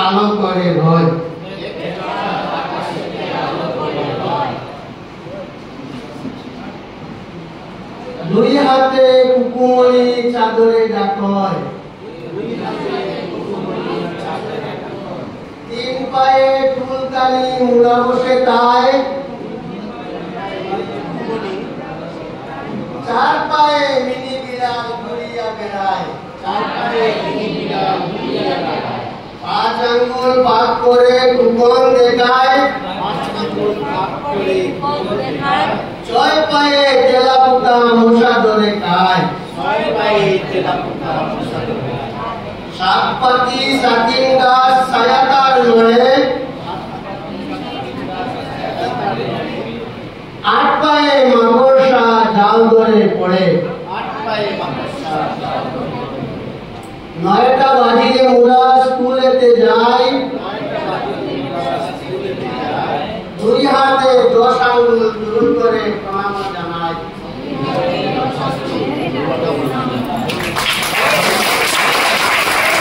আলো করে ভয়। দুই হাতে কুকুমনি চাদরে ডাকয়, তিন পায়ে টুলকানি মুড়া বসে তাই, চার পায়ে মিনি বিড়াল ঘুরিয়া বেড়ায়, পাঁচ আঙ্গুল ভাগ করে কুপন দেখায়, ছয় পায়ে তেলা পোকা মশা ধরে খায়, সাত পাতি সাকিন গাছ ছায়া তার নড়ে, আট পায়ে মাকড়সা জাল ধরে পড়ে, নয়টা বাজিলে মুরা স্কুলেতে যায়, দুই হাতে 10 আঙ্গুল